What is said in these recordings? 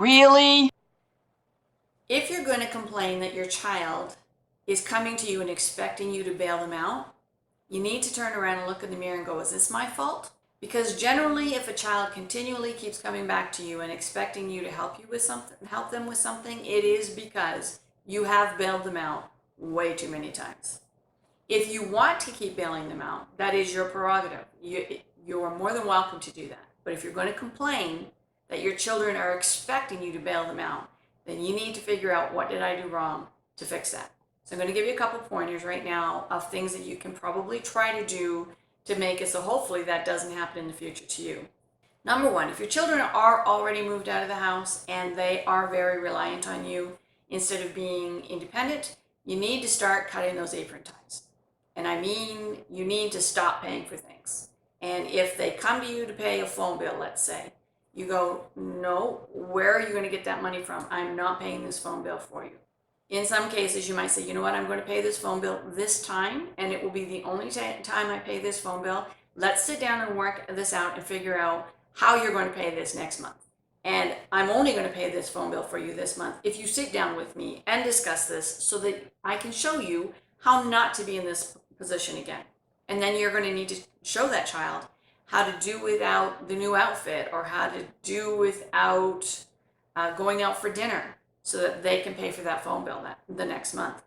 Really? If you're going to complain that your child is coming to you and expecting you to bail them out, you need to turn around and look in the mirror and go, is this my fault? Because generally, if a child continually keeps coming back to you and expecting you to help them with something, it is because you have bailed them out way too many times. If you want to keep bailing them out, that is your prerogative. You are more than welcome to do that. But if you're going to complain that your children are expecting you to bail them out, then you need to figure out, what did I do wrong to fix that? So I'm going to give you a couple pointers right now of things that you can probably try to do to make it so hopefully that doesn't happen in the future to you. Number one, if your children are already moved out of the house and they are very reliant on you instead of being independent, you need to start cutting those apron ties. And I mean, you need to stop paying for things. And if they come to you to pay a phone bill, let's say, you go, no, where are you going to get that money from? I'm not paying this phone bill for you. In some cases, you might say, you know what, I'm going to pay this phone bill this time, and it will be the only time I pay this phone bill. Let's sit down and work this out and figure out how you're going to pay this next month. And I'm only going to pay this phone bill for you this month if you sit down with me and discuss this so that I can show you how not to be in this position again. And then you're going to need to show that child how to do without the new outfit, or how to do without going out for dinner, so that they can pay for that phone bill the next month.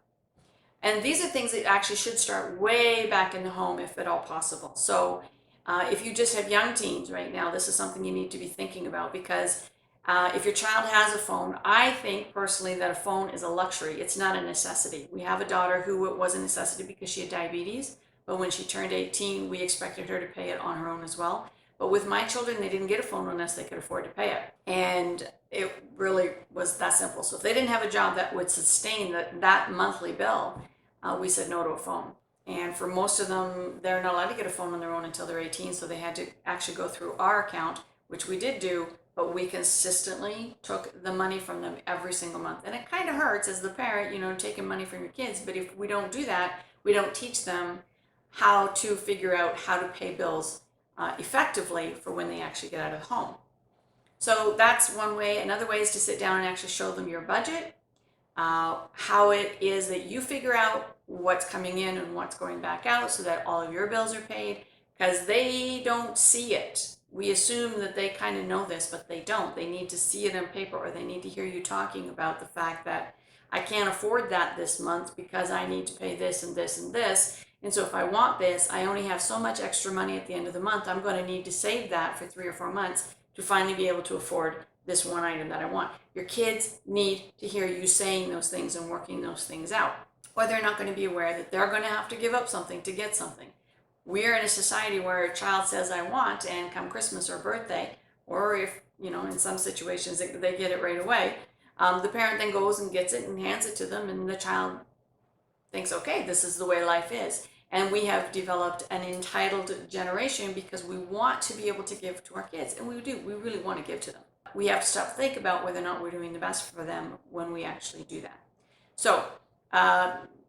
And these are things that actually should start way back in the home, if at all possible. So if you just have young teens right now, this is something you need to be thinking about, because if your child has a phone, I think personally that a phone is a luxury. It's not a necessity. We have a daughter who it was a necessity because she had diabetes, but when she turned 18, we expected her to pay it on her own as well. But with my children, they didn't get a phone unless they could afford to pay it. And it really was that simple. So if they didn't have a job that would sustain that monthly bill, we said no to a phone. And for most of them, they're not allowed to get a phone on their own until they're 18. So they had to actually go through our account, which we did do, but we consistently took the money from them every single month. And it kind of hurts as the parent, taking money from your kids. But if we don't do that, we don't teach them how to figure out how to pay bills effectively for when they actually get out of the home. So that's one way. Another way is to sit down and actually show them your budget, how it is that you figure out what's coming in and what's going back out, so that all of your bills are paid, because they don't see it. We assume that they kind of know this, but they don't. They need to see it on paper, or they need to hear you talking about the fact that I can't afford that this month because I need to pay this and this and this. And so if I want this, I only have so much extra money at the end of the month. I'm going to need to save that for 3 or 4 months to finally be able to afford this one item that I want. Your kids need to hear you saying those things and working those things out, or they're not going to be aware that they're going to have to give up something to get something. We're in a society where a child says, I want, and come Christmas or birthday, or if, in some situations they get it right away, the parent then goes and gets it and hands it to them, and the child thinks, okay, this is the way life is. And we have developed an entitled generation because we want to be able to give to our kids. And we do. We really want to give to them. We have to stop to think about whether or not we're doing the best for them when we actually do that. So,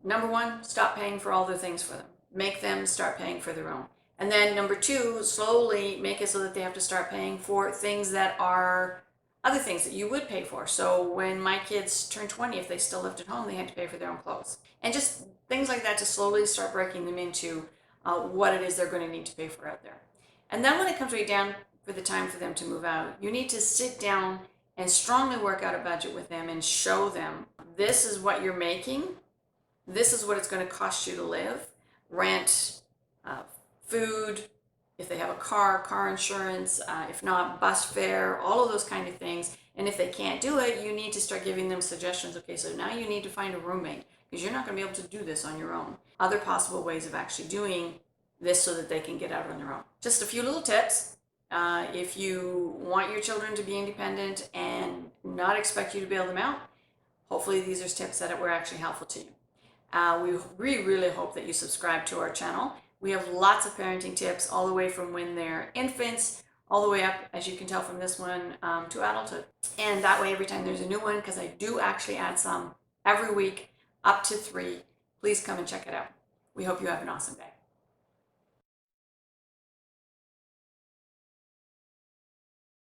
number one, stop paying for all the things for them. Make them start paying for their own. And then number two, slowly make it so that they have to start paying for things that are other things that you would pay for. So when my kids turned 20, if they still lived at home, they had to pay for their own clothes. And just things like that to slowly start breaking them into what it is they're going to need to pay for out there. And then when it comes right down for the time for them to move out, you need to sit down and strongly work out a budget with them and show them, this is what you're making. This is what it's going to cost you to live. Rent, food, if they have a car insurance, if not, bus fare, all of those kind of things. And if they can't do it, you need to start giving them suggestions. Okay, so now you need to find a roommate, because you're not going to be able to do this on your own. Other possible ways of actually doing this so that they can get out on their own. Just a few little tips. If you want your children to be independent and not expect you to bail them out, hopefully these are tips that were actually helpful to you. We really hope that you subscribe to our channel. We have lots of parenting tips all the way from when they're infants all the way up, as you can tell from this one, to adulthood. And that way, every time there's a new one, because I do actually add some every week, up to 3, please come and check it out. We hope you have an awesome day.